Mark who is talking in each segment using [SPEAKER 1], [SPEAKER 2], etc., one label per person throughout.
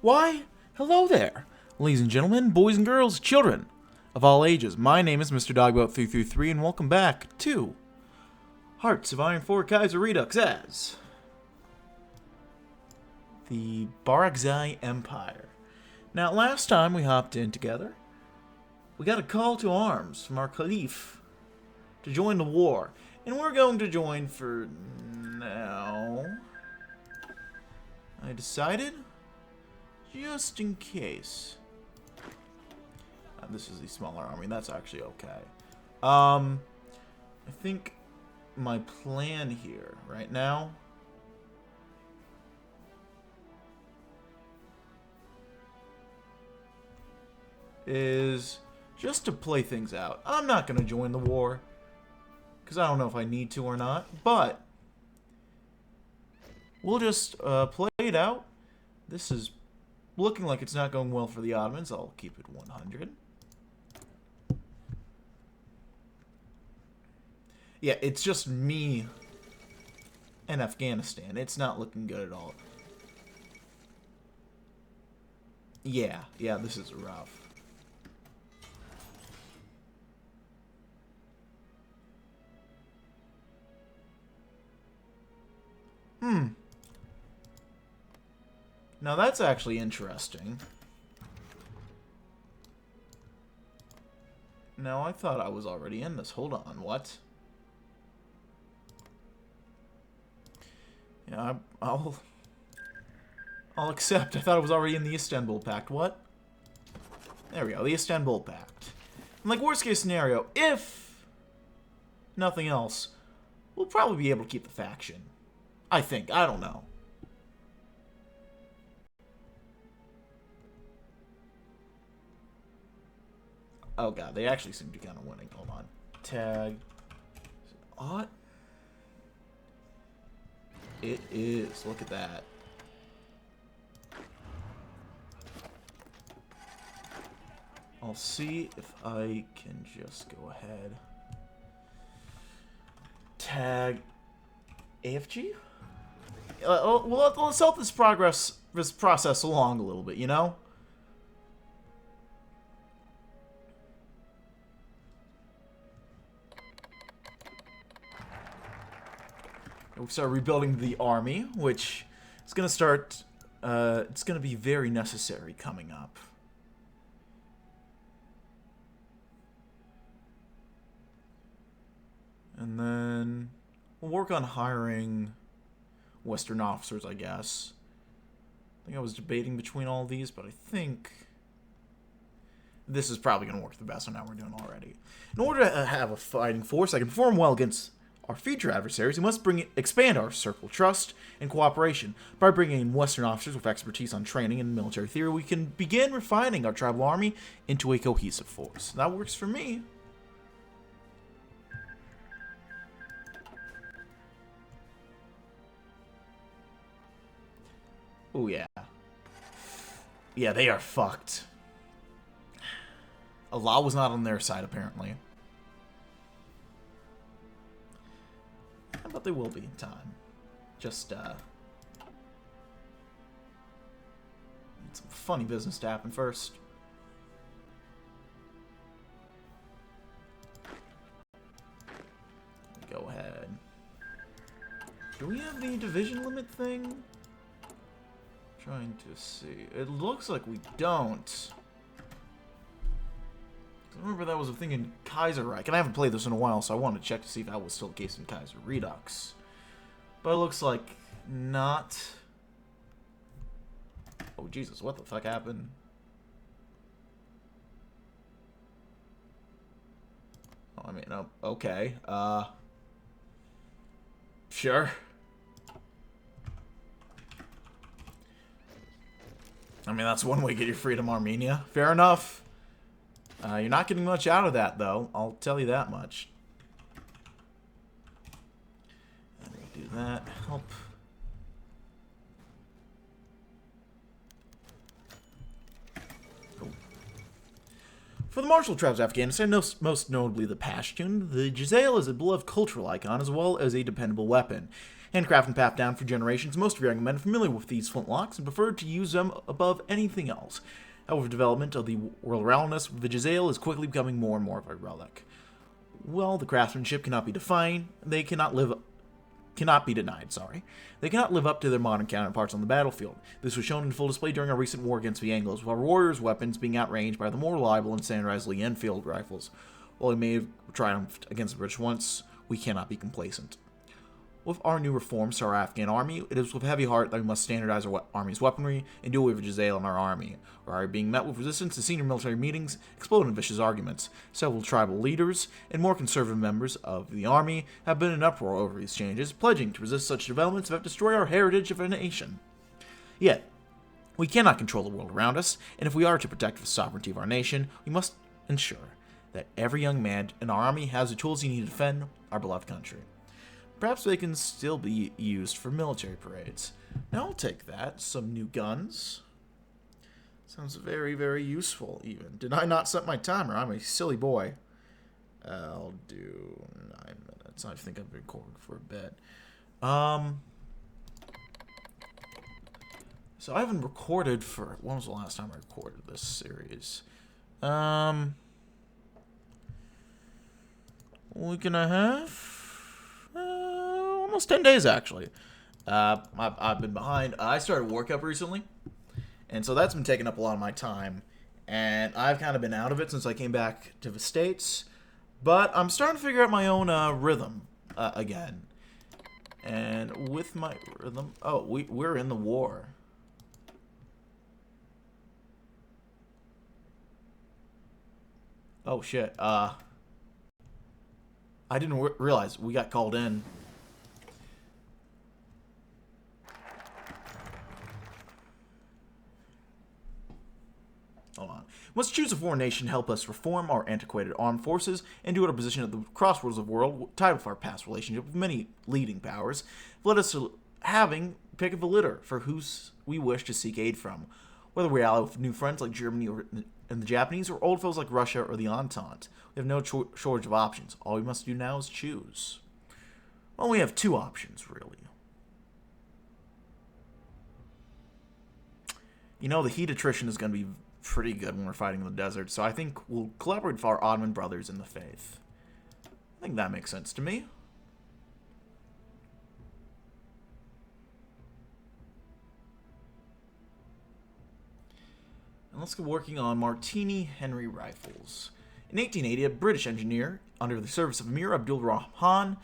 [SPEAKER 1] Why, hello there, ladies and gentlemen, boys and girls, children of all ages. My name is Mr. Dogboat333, and welcome back to Hearts of Iron 4 Kaiserredux as the Barakzai Empire. Now, last time we hopped in together, we got a call to arms from our Caliph to join the war, and we're going to join for now. I decided, just in case. This is the smaller army. That's actually okay. I think my plan here right now is just to play things out. I'm not going to join the war because I don't know if I need to or not, but we'll just play it out. This is looking like it's not going well for the Ottomans. I'll keep it 100. Yeah, it's just me and Afghanistan. It's not looking good at all. Yeah, this is rough. Now that's actually interesting. Now I thought I was already in this. Hold on, what? Yeah, I'll accept. I thought I was already in the Istanbul Pact. What? There we go, the Istanbul Pact. And like, worst case scenario, if nothing else, we'll probably be able to keep the faction. I think. I don't know. Oh god, they actually seem to be kind of winning. Hold on. Tag. Is it odd? It is. Look at that. I'll see if I can just go ahead. Tag AFG? Well, let's help this process along a little bit, you know? We start rebuilding the army, which is going to start, it's going to be very necessary coming up. And then we'll work on hiring Western officers, I guess. I think I was debating between all these, but I think this is probably going to work the best on how we're doing already. In order to have a fighting force that can perform well against our future adversaries, we must expand our circle of trust and cooperation. By bringing in Western officers with expertise on training and military theory, we can begin refining our tribal army into a cohesive force. That works for me. Oh yeah. Yeah, they are fucked. Allah was not on their side, apparently. But they will be in time. Just, need some funny business to happen first. Go ahead. Do we have the division limit thing? Trying to see. It looks like we don't. I remember that was a thing in Kaiserredux, and I haven't played this in a while, so I wanted to check to see if that was still the case in Kaiserredux. But it looks like not. Oh, Jesus, what the fuck happened? Oh, I mean, oh, okay. Sure. I mean, that's one way to get your freedom, Armenia. Fair enough. You're not getting much out of that, though. I'll tell you that much. And we'll do that. Help. Oh. For the martial tribes of Afghanistan, most notably the Pashtun, the Jizale is a beloved cultural icon as well as a dependable weapon. Handcrafted and passed down for generations, most of your young men are familiar with these flintlocks and prefer to use them above anything else. However, development of the world around us with the Jezzail is quickly becoming more and more of a relic. Well, the craftsmanship cannot be defined. They cannot be denied, sorry. They cannot live up to their modern counterparts on the battlefield. This was shown in full display during our recent war against the Anglos, with our warriors' weapons being outranged by the more reliable and standardized Lee Enfield rifles. While we may have triumphed against the British once, we cannot be complacent. With our new reforms to our Afghan army, it is with heavy heart that we must standardize our army's weaponry and do away with Jezzail in our army. Our army being met with resistance in senior military meetings, exploded in vicious arguments. Several tribal leaders and more conservative members of the army have been in uproar over these changes, pledging to resist such developments that destroy our heritage of a nation. Yet, we cannot control the world around us, and if we are to protect the sovereignty of our nation, we must ensure that every young man in our army has the tools he needs to defend our beloved country. Perhaps they can still be used for military parades. Now I'll take that. Some new guns. Sounds very, very useful, even. Did I not set my timer? I'm a silly boy. I'll do 9 minutes. I think I've been recording for a bit. So I haven't recorded for... When was the last time I recorded this series? Week and a half? Almost 10 days, actually. I've been behind. I started work up recently, and so that's been taking up a lot of my time, and I've kind of been out of it since I came back to the States, but I'm starting to figure out my own rhythm again. And with my rhythm... Oh, we're in the war. Oh, shit. I didn't realize we got called in. Hold on. Must choose a foreign nation to help us reform our antiquated armed forces and do it our position at the crossroads of the world, tied with our past relationship with many leading powers. Led us to having pick of a litter for whose we wish to seek aid from, whether we ally with new friends like Germany and the Japanese, or old foes like Russia or the Entente. We have no shortage of options. All we must do now is choose. Well, we have two options, really. You know, the heat attrition is going to be pretty good when we're fighting in the desert, so I think we'll collaborate with our Ottoman brothers in the faith. I think that makes sense to me. And let's get working on Martini Henry rifles. In 1880, a British engineer, under the service of Amir Abdul Rahman,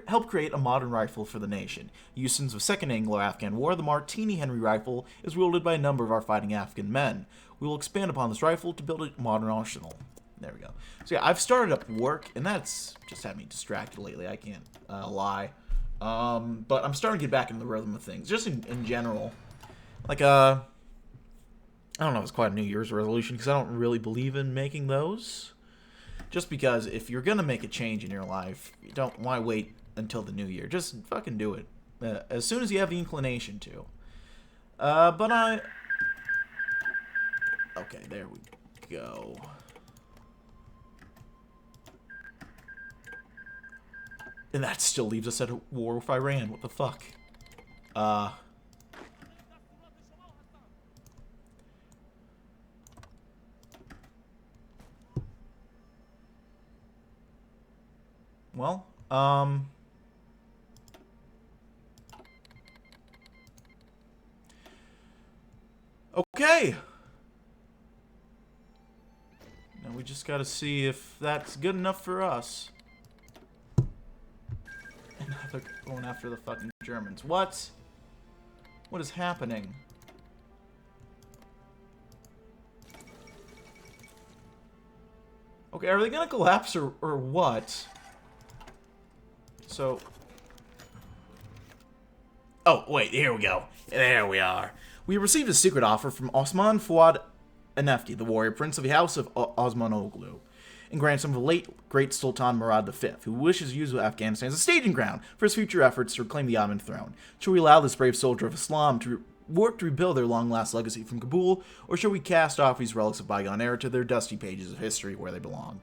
[SPEAKER 1] helped create a modern rifle for the nation. Used since the Second Anglo-Afghan War, the Martini Henry rifle is wielded by a number of our fighting Afghan men. We will expand upon this rifle to build a modern arsenal. There we go. So yeah, I've started up work, and that's just had me distracted lately. I can't lie. But I'm starting to get back into the rhythm of things, just in general. Like, I don't know if it's quite a New Year's resolution, because I don't really believe in making those. Just because if you're going to make a change in your life, you don't want to wait until the new year. Just fucking do it. As soon as you have the inclination to. Okay, there we go. And that still leaves us at a war with Iran. What the fuck? Well, okay. Now we just gotta see if that's good enough for us. And now they're going after the fucking Germans. What? What is happening? Okay, are they gonna collapse or what? So... Oh, wait, here we go. There we are. We received a secret offer from Osman Fuad Anefti, the warrior prince of the House of Osmanoglu, and grandson of the late great Sultan Murad V, who wishes to use Afghanistan as a staging ground for his future efforts to reclaim the Ottoman throne. Should we allow this brave soldier of Islam to work to rebuild their long-last legacy from Kabul, or should we cast off these relics of bygone era to their dusty pages of history where they belong?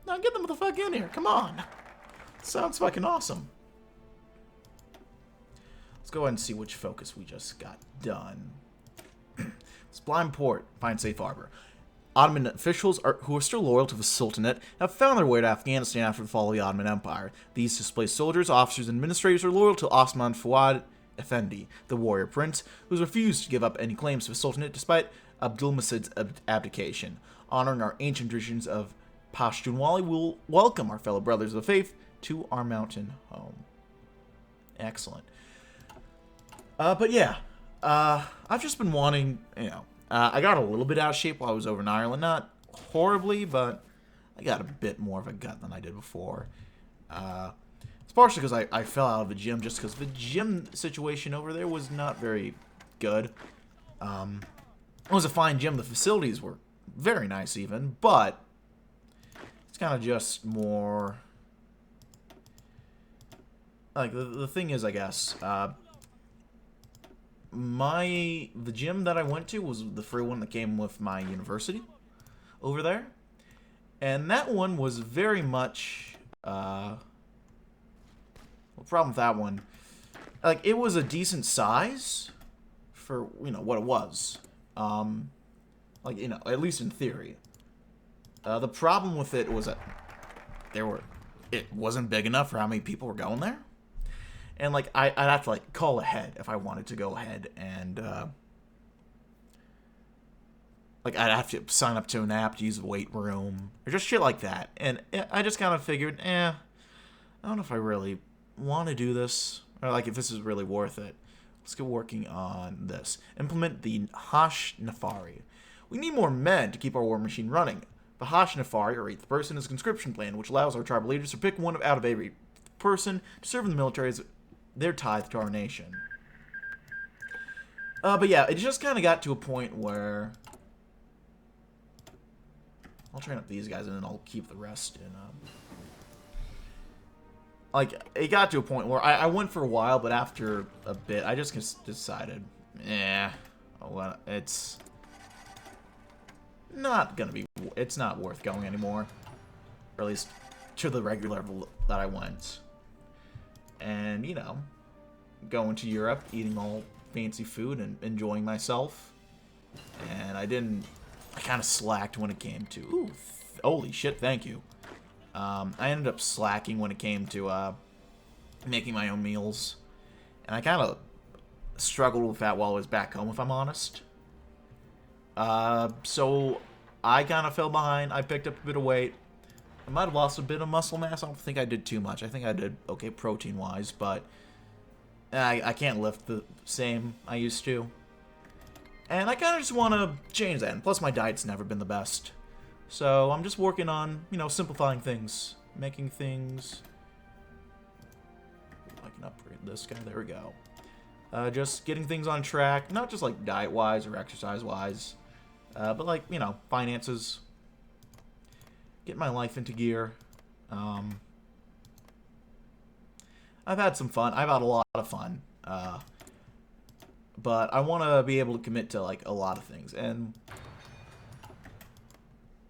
[SPEAKER 1] Now get them the fuck in here, come on! Sounds fucking awesome. Let's go ahead and see which focus we just got done. Sublime Port, find safe harbor. Ottoman officials who are still loyal to the Sultanate have found their way to Afghanistan after the fall of the Ottoman Empire. These displaced soldiers, officers, and administrators are loyal to Osman Fuad Effendi, the warrior prince, who has refused to give up any claims to the Sultanate despite Abdulmacid's abdication. Honoring our ancient traditions of Pashtunwali, we'll welcome our fellow brothers of the faith to our mountain home. Excellent. But yeah, I've just been wanting, I got a little bit out of shape while I was over in Ireland. Not horribly, but I got a bit more of a gut than I did before. It's partially because I fell out of the gym, just because the gym situation over there was not very good. It was a fine gym. The facilities were very nice even, but it's kind of just more... Like, the thing is, I guess, the gym that I went to was the free one that came with my university over there. And that one was very much, the problem with that one, like, it was a decent size for, what it was. Like, at least in theory. The problem with it was that it wasn't big enough for how many people were going there. And, like, I'd have to, like, call ahead if I wanted to go ahead and, like, I'd have to sign up to an app to use the weight room, or just shit like that. And I just kind of figured, I don't know if I really want to do this, or, like, if this is really worth it. Let's get working on this. Implement the Hash Nafari. We need more men to keep our war machine running. The Hash Nafari, or 8th person, is a conscription plan, which allows our tribal leaders to pick one out of every person to serve in the military as their tithe to our nation. But yeah, it just kind of got to a point where I'll train up these guys and then I'll keep the rest in. Like, it got to a point where I went for a while, but after a bit, I just decided, well, it's not worth going anymore, or at least to the regular level that I went. And, going to Europe, eating all fancy food and enjoying myself. And I kind of slacked when it came to, holy shit, thank you. I ended up slacking when it came to, making my own meals. And I kind of struggled with that while I was back home, if I'm honest. So I kind of fell behind. I picked up a bit of weight. I might have lost a bit of muscle mass. I don't think I did too much. I think I did okay protein-wise, but I can't lift the same I used to. And I kind of just want to change that. And plus, my diet's never been the best. So I'm just working on, simplifying things. Making things... I can upgrade this guy. There we go. Just getting things on track. Not just, like, diet-wise or exercise-wise. But, like, finances. Get my life into gear. I've had some fun. I've had a lot of fun. But I want to be able to commit to, like, a lot of things. And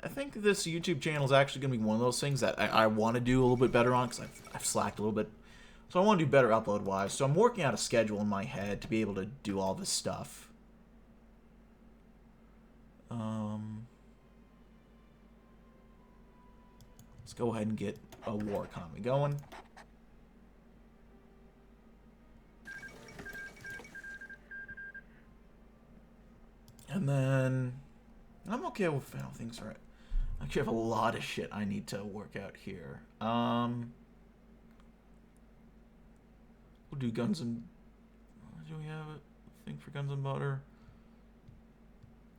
[SPEAKER 1] I think this YouTube channel is actually going to be one of those things that I want to do a little bit better on, because I've slacked a little bit. So I want to do better upload-wise. So I'm working out a schedule in my head to be able to do all this stuff. Let's go ahead and get a war economy going. And then I'm okay with how things are. I actually have a lot of shit I need to work out here. We'll do guns and... Do we have a thing for guns and butter?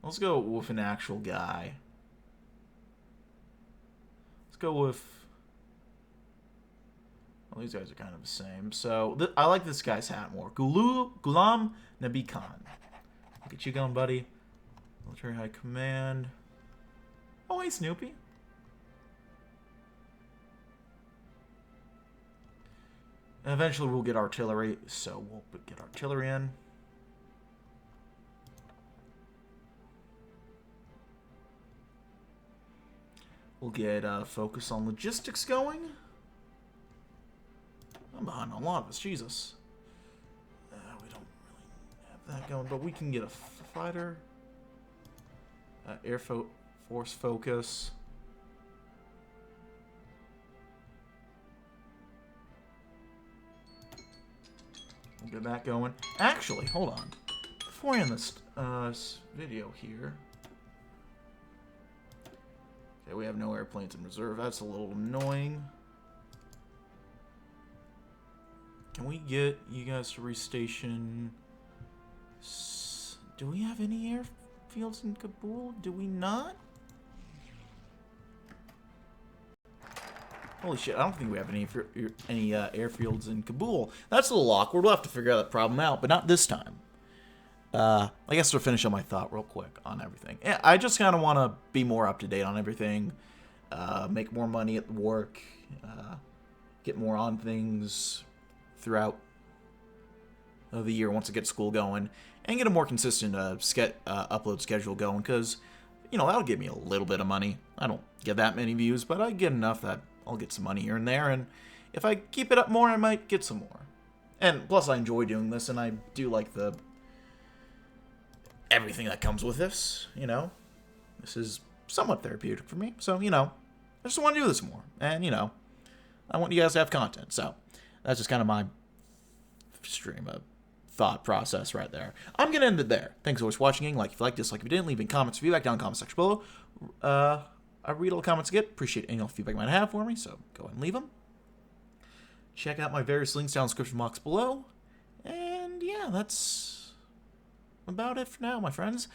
[SPEAKER 1] Let's go with an actual guy. Let's go with... Well, these guys are kind of the same. So, I like this guy's hat more. Ghulam Nabi Khan. Get you going, buddy. Military High Command. Oh, hey, Snoopy. And eventually we'll get artillery, so we'll get artillery in. We'll get focus on logistics going. I'm behind on a lot of this, Jesus. that going, but we can get a fighter. Force focus. We'll get that going. Actually, hold on. Before I end this video here. Okay, we have no airplanes in reserve. That's a little annoying. Can we get you guys to restation? Do we have any airfields in Kabul? Do we not? Holy shit, I don't think we have any airfields in Kabul. That's a little awkward. We'll have to figure that problem out, but not this time. I guess to finish up my thought real quick on everything. Yeah, I just kind of want to be more up to date on everything. Make more money at work. Get more on things throughout the year once I get school going. And get a more consistent upload schedule going. Because, you know, that'll give me a little bit of money. I don't get that many views, but I get enough that I'll get some money here and there. And if I keep it up more, I might get some more. And plus, I enjoy doing this, and I do like the everything that comes with this, you know. This is somewhat therapeutic for me. So, you know, I just want to do this more. And, you know, I want you guys to have content. So, that's just kind of my stream of thought process right there. I'm going to end it there. Thanks so much for watching. Like if you liked, dislike if you didn't. Leave in comments, feedback down in the comment section below. I read all the comments I get. Appreciate any feedback you might have for me. So, go ahead and leave them. Check out my various links down in the description box below. And, yeah, that's about it for now, my friends.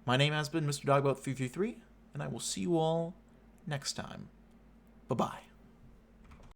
[SPEAKER 1] My name has been Mr. Dogboat333, and I will see you all next time. Bye-bye.